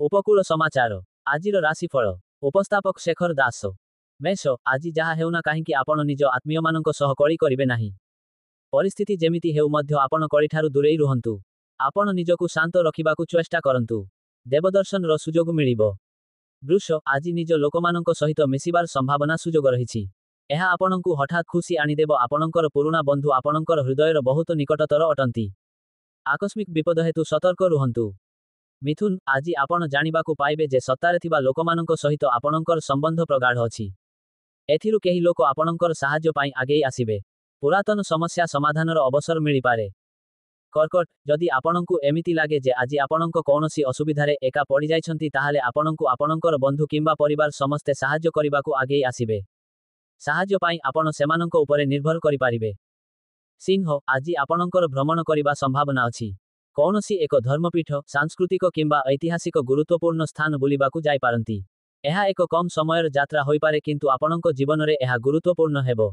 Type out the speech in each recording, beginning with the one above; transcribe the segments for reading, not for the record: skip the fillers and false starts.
उपकूल समाचार आजिर राशिफल उपस्थापक शेखर दास। मेष आज जहाँ हेउना काहींकि आपण निज आत्मीय मानक सह कଳି करिवे नाही। परिस्थिति जेमिति हेउ मध्य आपण कलिठारु दूरेई रुहंतु। आपण निजकु शांत रखिबाकु चेष्टा करंतु। देवदर्शन रो सुजोग मिलिबो। वृष आज निज लोकमानक सहित मिसिबार संभावना सुजोग रहिछि। एहा आपणंकु हठात खुशी आनिदेव। आपणंकर पुरुणा बंधु आपणंकर हृदयर बहुत निकटतर अटंती। आकस्मिक विपद हेतु सतर्क रुहंतु। मिथुन आज आपण जानिबाकु पाइबे जे सत्तारे थिबा लोकमानक सहित आपणंकर संबंध प्रगाढ़ अछि। एथिरु केही लोक आपणंकर साहाय्य पाई आगेई आसिबे। पुरातन समस्या समाधानर अवसर मिली पारे। कर्कट जदि आपणंकु एमिति लागे जे आज आपणंक कोनोसी असुविधारे एका पड़ी जाइछंती ताहाले आपणंकु आपणंकर बंधु किंबा परिवार समस्ते साहाय्य करिबाकु आगेई आसिबे। साहाय्य पाई आपण सेमानंक उपरे निर्भर करि पारिबे। सिंह आज आपणंकर भ्रमण करिबा संभावना अछि। कौनसी एक धर्मपीठ सांस्कृतिक किंबा ऐतिहासिक गुरुत्वपूर्ण स्थान बुलिबाकु जाई पारंती। एहा एक कम समयर यात्रा होई पारे किंतु आपणंक जीवनरे एहा गुरुत्वपूर्ण हेबो।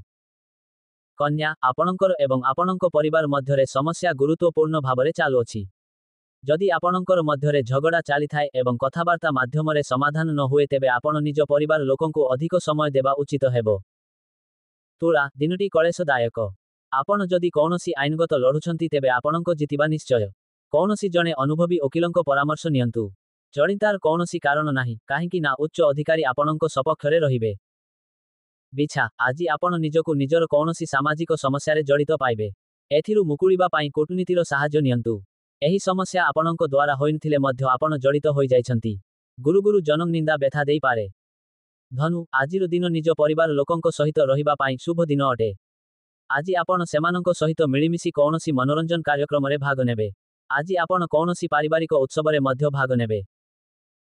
कन्या आपणंकर एवं आपणंक परिवार मध्यरे समस्या गुरुत्वपूर्ण भावरे चालु अछि। जदि आपणंकर मध्यरे झगड़ा चाली थाए एवं कथाबार्ता माध्यमरे समाधान न हुए तेबे आपण निज परिवार लोकंकु अधिक समय देबा उचित हेबो। तुला दिनटी कलेशदायक। आपण जदि कौनसी आईनगत लढुछंती तेबे आपणंक जितिबा निश्चय। कौनसी जने अनुभवी वकीलंक परामर्श नियंतु। जड़ितार कौनसी कारण नाही काहेकि ना उच्च अधिकारी आपणंक सपक्षरे रहिबे। बिछा आज आपण निजकु निजर कौनसी सामाजिक समस्यारे जड़ित पाइबे। एथिरु मुकुलिबा पाई कूटनीतिर साहाय्य नियंतु। एही समस्या आपणंक द्वारा होइनथिले मध्य आपण जड़ित होई जाइछंती। गुरु जनम निंदा व्यथा देई पारे। धनु आजिर दिन निज परिवार लोकंक सहित रहिबा पाई शुभ दिन अटे। आज आपण सेमानंक सहित मिलिमिशि कौनसी मनोरंजन कार्यक्रमरे भाग नेबे। आज आपण कौनसी पारिवारिक उत्सवरे मध्य भाग नेबे।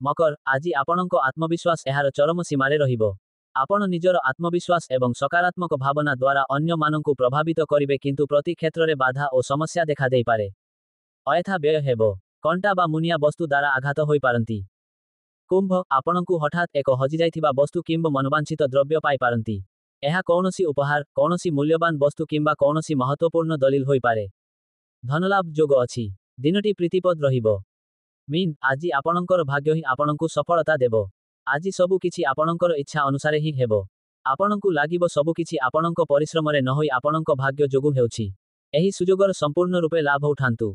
मकर आज आपणंक आत्मविश्वास एहार चरम सीमारे रहिबो। आपण निजर आत्मविश्वास एवं सकारात्मक भावना द्वारा अन्य मानंकु प्रभावित करिवे किंतु प्रति क्षेत्ररे बाधा और समस्या देखा देई पारे। अयथा व्यय हेबो। कंटा बा मुनिया वस्तु द्वारा आघात होई पारंती। कुंभ आपणंकु हठात एक हजि जाइथिबा वस्तु किंबा मनोवांछित द्रव्य पाई पारंती। एहा कौनसी उपहार कौनसी मूल्यवान वस्तु किंबा कौनसी महत्वपूर्ण दलिल होई पारे। धनलाभ जोग अछि। दिनटी प्रीतिपद रहिबो। मीन आज आपणंकर भाग्य ही आपणंकु सफलता देबो। आज सबु किछि आपणंकर इच्छा अनुसारे ही हेबो। आपणंकु लागिबो सबु किछि आपणंक परिश्रमरे न होई आपणंक भाग्य जोगु हेउछि। एही सुजोगर संपूर्ण रूपे लाभ उठांतु।